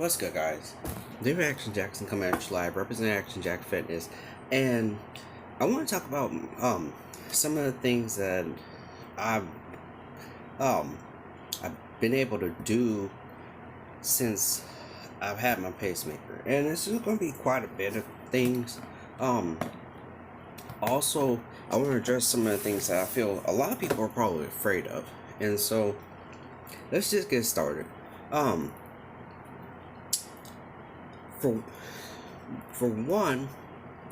What's good, guys? David Action Jackson coming at you live, representing Action Jack Fitness, and I want to talk about some of the things that I've um I've been able to do since I've had my pacemaker, and it's just going to be quite a bit of things. Um, Also, I want to address some of the things that I feel a lot of people are probably afraid of, and so let's just get started. Um, for for one,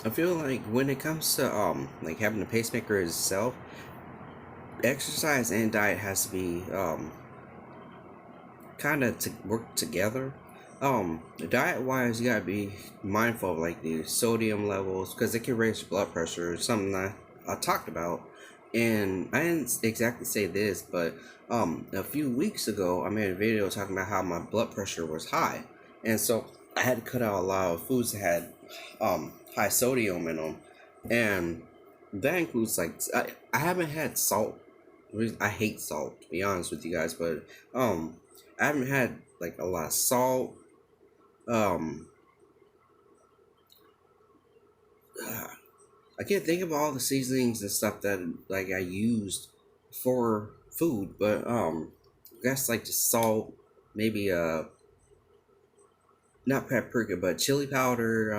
I feel like when it comes to like having a pacemaker itself, exercise and diet has to be kind of to work together. Diet wise, you gotta be mindful of like the sodium levels because it can raise your blood pressure. Something that I talked about, and I didn't exactly say this, but a few weeks ago I made a video talking about how my blood pressure was high, and so I had to cut out a lot of foods that had high sodium in them, and that includes like I haven't had salt. I hate salt, to be honest with you guys, but I haven't had like a lot of salt. Um, I can't think of all the seasonings and stuff that like I used for food, but I guess like just salt, maybe not paprika, but chili powder,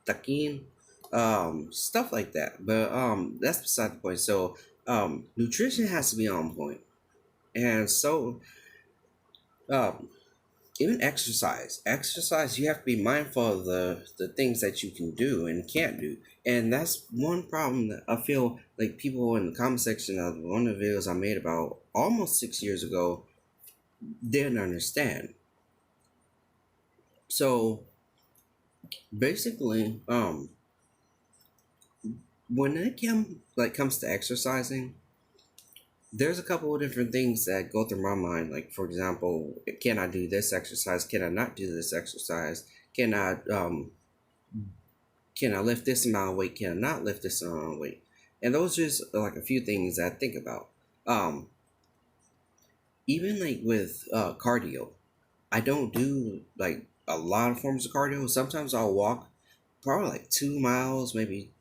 taquin, stuff like that. But that's beside the point. So nutrition has to be on point, and so um even exercise, you have to be mindful of the things that you can do and can't do, and that's one problem that I feel like people in the comment section of one of the videos I made about almost 6 years ago didn't understand. So basically, when it comes to exercising, there's a couple of different things that go through my mind. Like, for example, can I do this exercise? Can I not do this exercise? Can I can I lift this amount of weight? Can I not lift this amount of weight? And those are just like a few things that I think about. Um, Even like with cardio, I don't do like a lot of forms of cardio. Sometimes I'll walk probably like 2 miles, maybe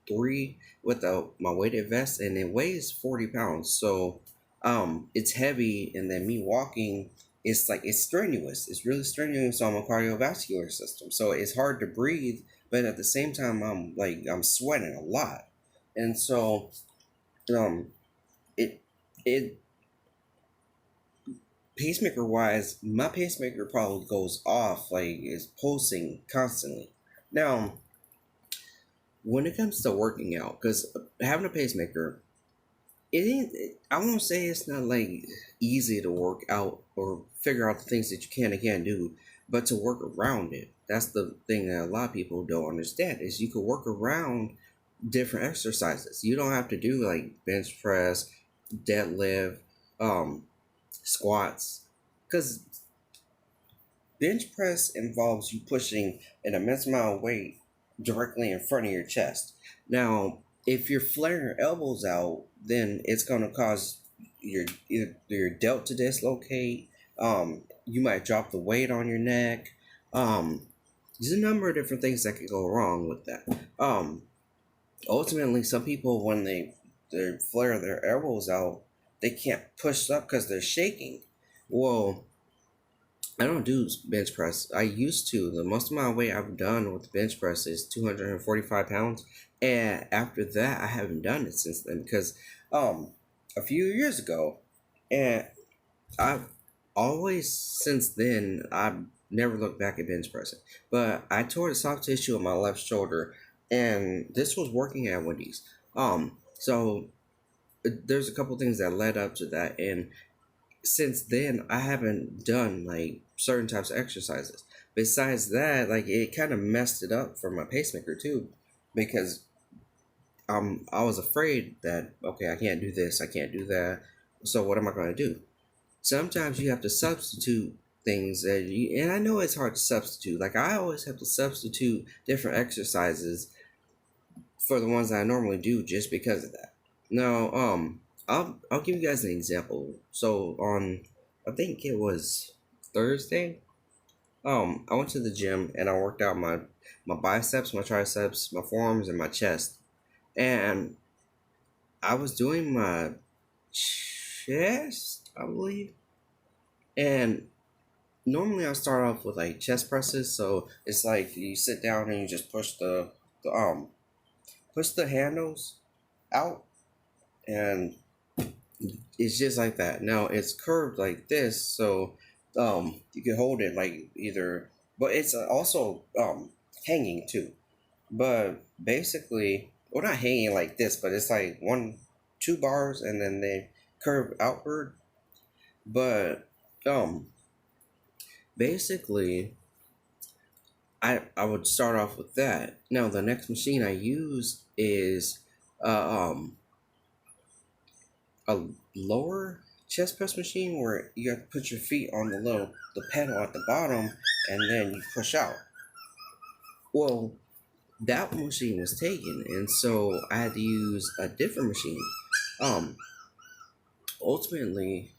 three with my weighted vest, and it weighs 40 pounds. So it's heavy, and then me walking, it's strenuous. It's really strenuous on my cardiovascular system. So it's hard to breathe, but at the same time, I'm sweating a lot, and so um it it pacemaker wise, my pacemaker probably goes off like is pulsing constantly. Now, when it comes to working out, because having a pacemaker, it ain't. I won't say it's not like easy to work out or figure out the things that you can and can't do, but to work around it. That's the thing that a lot of people don't understand is you can work around different exercises. You don't have to do like bench press, deadlift, um, squats, because bench press involves you pushing an immense amount of weight directly in front of your chest. Now, if you're flaring your elbows out, then it's going to cause your delt to dislocate. You might drop the weight on your neck. There's a number of different things that could go wrong with that. Ultimately, some people when they flare their elbows out, they can't push up because they're shaking. Well, I don't do bench press. I used to. The most amount of weight I've done with the bench press is 245 pounds. And after that, I haven't done it since then because a few years ago, and I've always since then, I've never looked back at bench pressing. But I tore the soft tissue on my left shoulder, and this was working at Wendy's. So there's a couple things that led up to that, and since then I haven't done like certain types of exercises. Besides that, like it kind of messed it up for my pacemaker too, because I was afraid that okay, I can't do this, I can't do that. So what am I going to do? Sometimes you have to substitute things and I know it's hard to substitute. Like I always have to substitute different exercises for the ones that I normally do just because of that. Now, I'll give you guys an example. So on, I think it was Thursday. I went to the gym and I worked out my biceps, my triceps, my forearms, and my chest. And I was doing my chest, I believe. And normally I start off with like chest presses, so it's like you sit down and you just the push the handles out, and it's just like that. Now it's curved like this, so you can hold it like either, but it's also hanging too. But basically, well, not hanging like this, but it's like two bars, and then they curve outward. But um, basically, I would start off with that. Now the next machine I use is uh, um a lower chest press machine where you have to put your feet on the pedal at the bottom, and then you push out. Well, that machine was taken, and so I had to use a different machine. Um, Ultimately,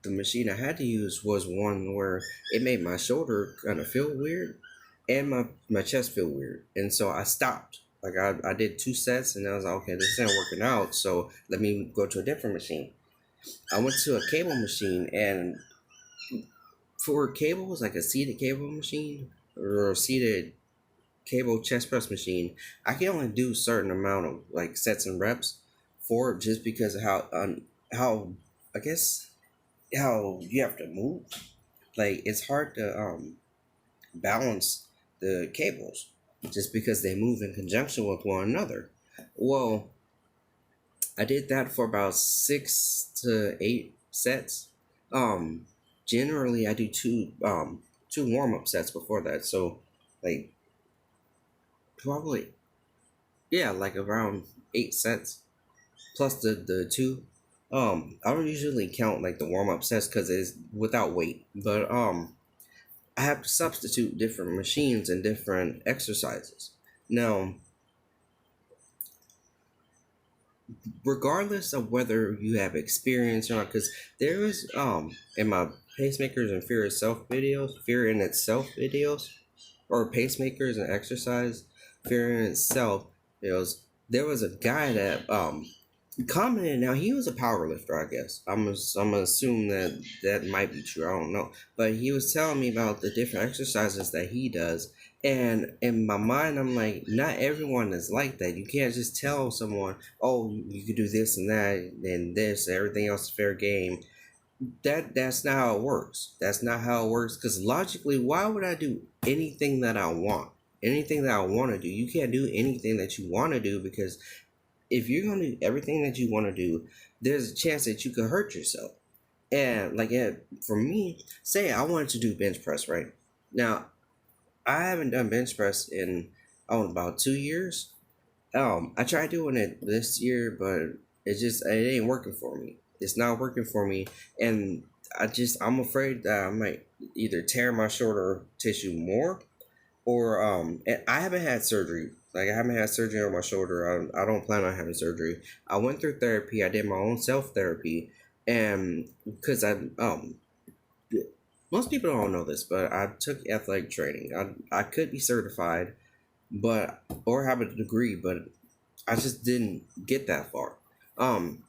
the machine I had to use was one where it made my shoulder kind of feel weird and my chest feel weird. And so I stopped. Like I did two sets and I was like, okay, this isn't working out. So let me go to a different machine. I went to a cable machine, and for cables, like a seated cable machine or a seated cable chest press machine, I can only do a certain amount of like sets and reps for it just because of how I guess how you have to move. Like it's hard to balance the cables just because they move in conjunction with one another. Well, I did that for about 6 to 8 sets. Um, Generally I do two warm up sets before that. So like probably yeah, like around 8 sets plus the two. I don't usually count like the warm up sets because it's without weight, but I have to substitute different machines and different exercises. Now, regardless of whether you have experience or not, because there is in my pacemakers and fear in itself videos, or pacemakers and exercise, fear in itself videos. There was a guy that commented. Now he was a power lifter, I guess. I'm gonna assume that that might be true. I don't know, but he was telling me about the different exercises that he does, and in my mind, I'm like, not everyone is like that. You can't just tell someone, oh, you could do this and that and this, everything else is fair game. That's not how it works. That's not how it works. Because logically, why would I do anything that I want? Anything that I want to do, you can't do anything that you want to do because if you're gonna do everything that you want to do, there's a chance that you could hurt yourself. And like yeah, for me, say I wanted to do bench press, right? Now I haven't done bench press in about 2 years. I tried doing it this year, but it ain't working for me. It's not working for me, and I'm afraid that I might either tear my shoulder tissue more or and I haven't had surgery. Like I haven't had surgery on my shoulder. I don't plan on having surgery. I went through therapy. I did my own self therapy, and because most people don't know this, but I took athletic training. I could be certified, but or have a degree, but I just didn't get that far. Um,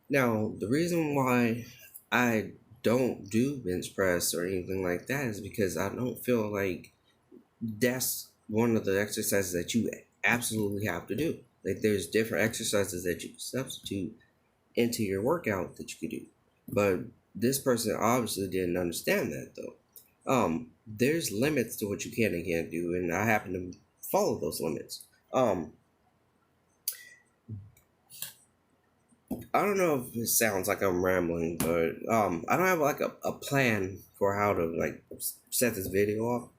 Now the reason why I don't do bench press or anything like that is because I don't feel like that's one of the exercises that you absolutely have to do. Like there's different exercises that you can substitute into your workout that you could do. But this person obviously didn't understand that though. There's limits to what you can and can't do, and I happen to follow those limits. I don't know if it sounds like I'm rambling, but I don't have like a plan for how to like set this video off.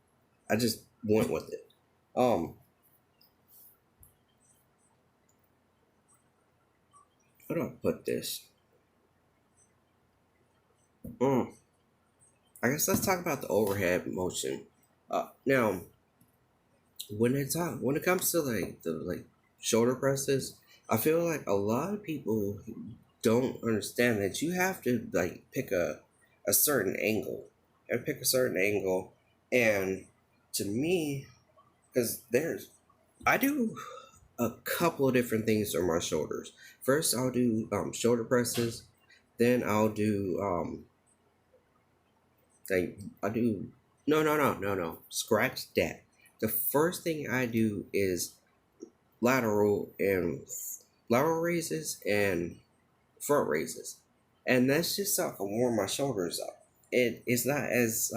I just went with it. Um, how do I put this? Mm, I guess let's talk about the overhead motion. Now, when it comes to like the like shoulder presses, I feel like a lot of people don't understand that you have to like pick a certain angle. I pick a certain angle, and to me, because I do a couple of different things on my shoulders. First, I'll do shoulder presses. Then I'll do like I do no. Scratch that. The first thing I do is lateral and lateral raises and front raises, and that's just so I can warm my shoulders up. It's not as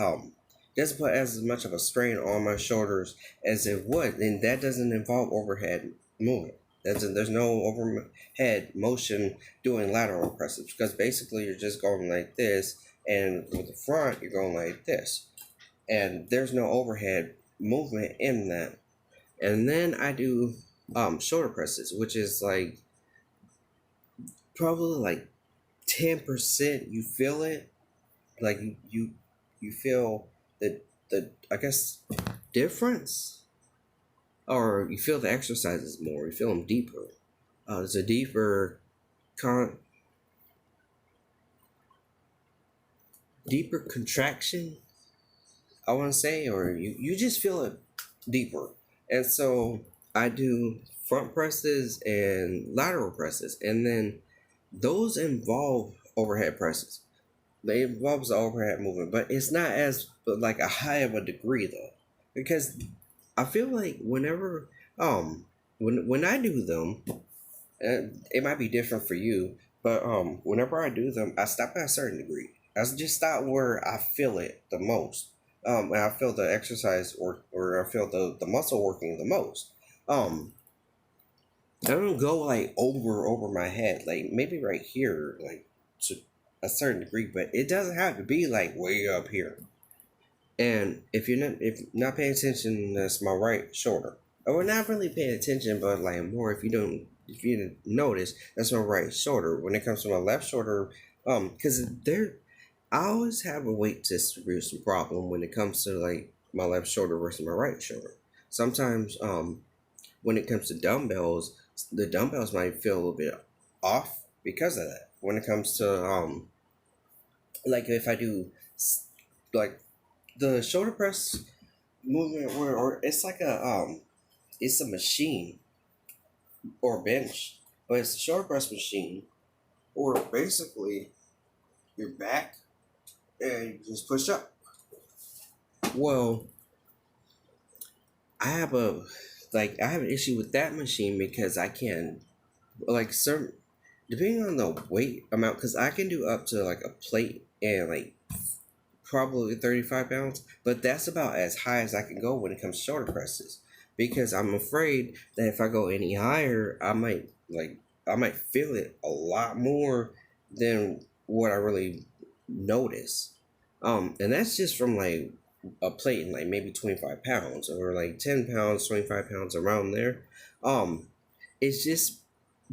doesn't put as much of a strain on my shoulders as it would, and that doesn't involve overhead movement. There's no overhead motion doing lateral presses because basically you're just going like this, and with the front you're going like this, and there's no overhead movement in that. And then I do shoulder presses, which is like probably like 10% you feel it, like you feel the I guess difference, or you feel the exercises more, you feel them deeper. There's a con deeper contraction, I want to say, or you just feel it deeper. And so I do front presses and lateral presses, and then those involve overhead presses. They involves the overhead movement, but it's not as but like a high of a degree though, because I feel like whenever when I do them, it might be different for you, but whenever I do them, I stop at a certain degree. I just stop where I feel it the most. And I feel the exercise or I feel the muscle working the most. Um, I don't go like over my head, like maybe right here, like to a certain degree, but it doesn't have to be like way up here. And if you're not paying attention, that's my right shoulder. Or not really paying attention, but like more if you didn't notice, that's my right shoulder. When it comes to my left shoulder, because I always have a weight distribution problem when it comes to like my left shoulder versus my right shoulder. Sometimes, when it comes to dumbbells, the dumbbells might feel a little bit off because of that. When it comes to like if I do like the shoulder press movement where or it's a machine or bench, but it's a shoulder press machine or basically your back and you just push up. Well, I have a I have an issue with that machine because I can like certain depending on the weight amount because I can do up to like a plate and like probably 35 pounds, but that's about as high as I can go when it comes to shoulder presses because I'm afraid that if I go any higher, I might feel it a lot more than what I really notice. And that's just from like a plate and like maybe 25 pounds or like 10 pounds, 25 pounds around there. Um, it's just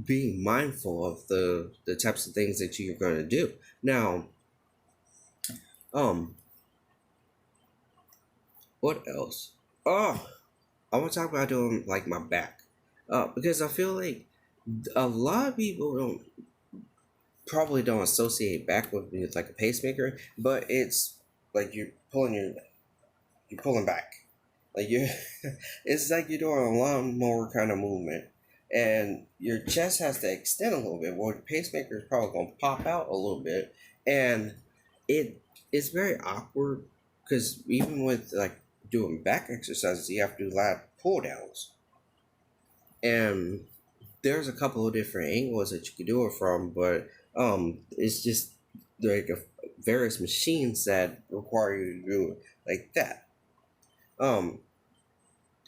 being mindful of the types of things that you're going to do. Now, um, what else? Oh, I want to talk about doing like my back, because I feel like a lot of people don't associate back with like a pacemaker, but it's like you're pulling back, like you, it's like you're doing a lawnmower kind of movement, and your chest has to extend a little bit. Well, the pacemaker is probably gonna pop out a little bit, and it it's very awkward because even with like doing back exercises, you have to do lat pull downs, and there's a couple of different angles that you could do it from, but it's just like various machines that require you to do it like that. Um,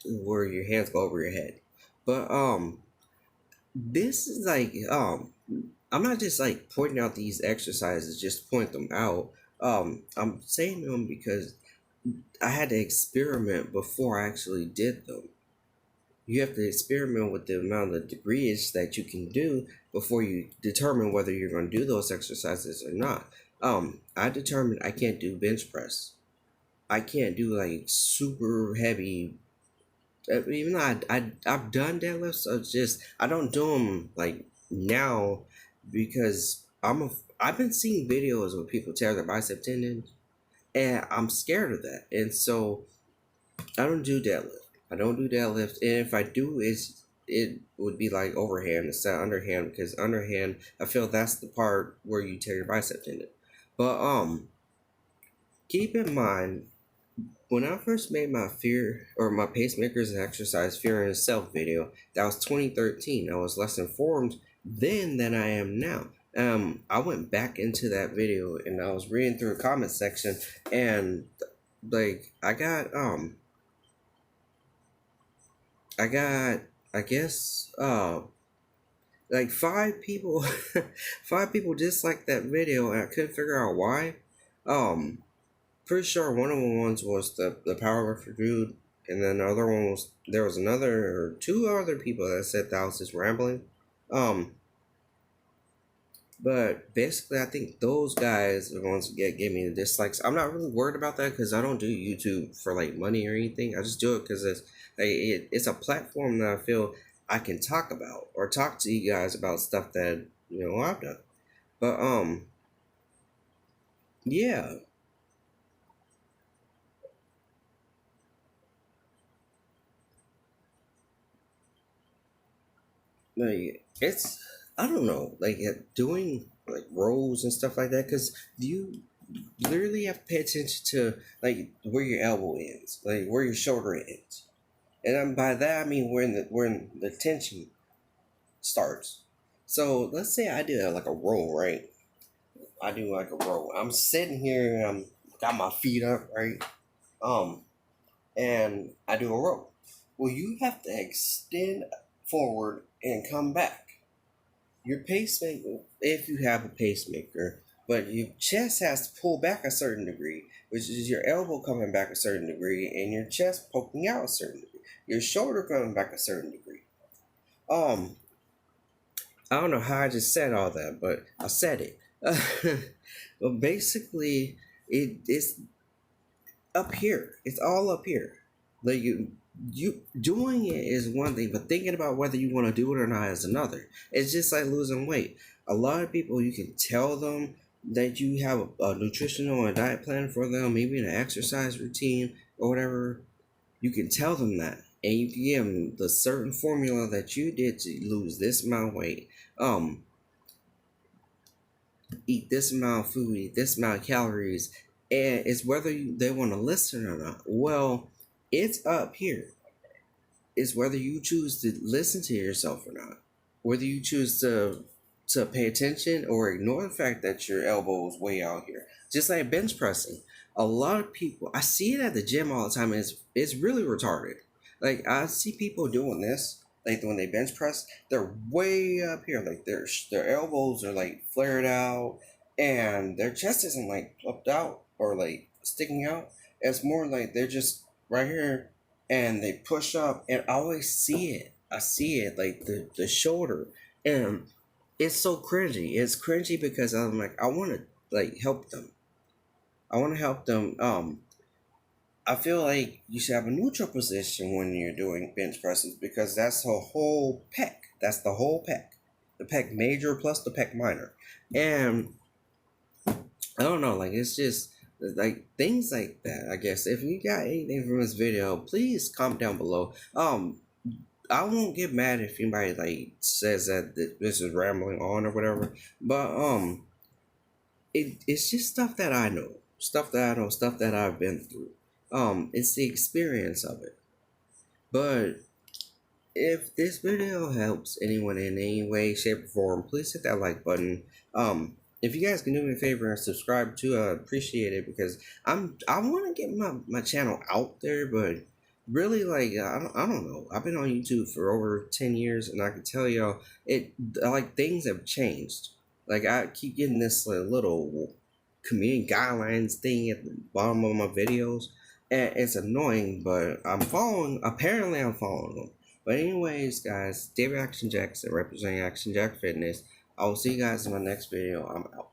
where your hands go over your head. But this is like I'm not just like pointing out these exercises just to point them out. I'm saying them because I had to experiment before I actually did them. You have to experiment with the amount of degrees that you can do before you determine whether you're going to do those exercises or not. I determined I can't do bench press. I can't do like super heavy. Even though I've done deadlifts, so it's just I don't do them like now because I've been seeing videos where people tear their bicep tendons, and I'm scared of that. And so I don't do deadlift. I don't do deadlift, and if I do, it would be like overhand instead of underhand, because underhand, I feel that's the part where you tear your bicep tendon. But keep in mind, when I first made my fear or my pacemakers and exercise fear in itself video, that was 2013. I was less informed then than I am now. I went back into that video and I was reading through the comment section, and like I got, I guess, like five people, five people disliked that video, and I couldn't figure out why. Um, Pretty sure one of the ones was the powerlifter dude, and then the other one was there was another or two other people that said that I was just rambling. Um, but basically, I think those guys are the ones that gave me the dislikes. I'm not really worried about that because I don't do YouTube for like money or anything. I just do it because it's a platform that I feel I can talk about or talk to you guys about stuff that I've done. But yeah, like it's I don't know, like doing like rows and stuff like that, because you literally have to pay attention to like where your elbow ends, like where your shoulder ends. And by that I mean where the tension starts. So let's say I do like a row, right? I do like a row. I'm sitting here and I'm got my feet up, right? Um, and I do a row. Well, you have to extend forward and come back. Your pacemaker, if you have a pacemaker, but your chest has to pull back a certain degree, which is your elbow coming back a certain degree and your chest poking out a certain degree, your shoulder coming back a certain degree. Um, I don't know how I just said all that, but I said it. But basically, it's up here. It's all up here. Like you doing it is one thing, but thinking about whether you want to do it or not is another. It's just like losing weight. A lot of people, you can tell them that you have a nutritional and diet plan for them, maybe an exercise routine or whatever. You can tell them that, and you can give them the certain formula that you did to lose this amount of weight. Um, Eat this amount of food, eat this amount of calories, and it's whether they want to listen or not. Well, it's up here. It's whether you choose to listen to yourself or not, whether you choose to pay attention or ignore the fact that your elbow is way out here. Just like bench pressing, a lot of people, I see it at the gym all the time, and it's really retarded. Like I see people doing this, like when they bench press, they're way up here, like their elbows are like flared out, and their chest isn't like plucked out or like sticking out. It's more like they're just right here, and they push up, and I always see it. I see it like the shoulder, and it's so cringy. It's cringy because I'm like, I want to like help them. I want to help them. I feel like you should have a neutral position when you're doing bench presses because that's the whole pec. That's the whole pec. The pec major plus the pec minor. And I don't know, like it's just like things like that. I guess if you got anything from this video, please comment down below. I won't get mad if anybody like says that this is rambling on or whatever. But it's just stuff that I know, stuff that I've been through. It's the experience of it. But if this video helps anyone in any way, shape, or form, please hit that like button. If you guys can do me a favor and subscribe too, I appreciate it because I want to get my channel out there, but really like I don't know. I've been on YouTube for over 10 years, and I can tell y'all like things have changed. Like I keep getting this little community guidelines thing at the bottom of my videos, and it's annoying, but apparently I'm following them. But anyways, guys, David Action Jackson representing Action Jack Fitness. I will see you guys in my next video. I'm out.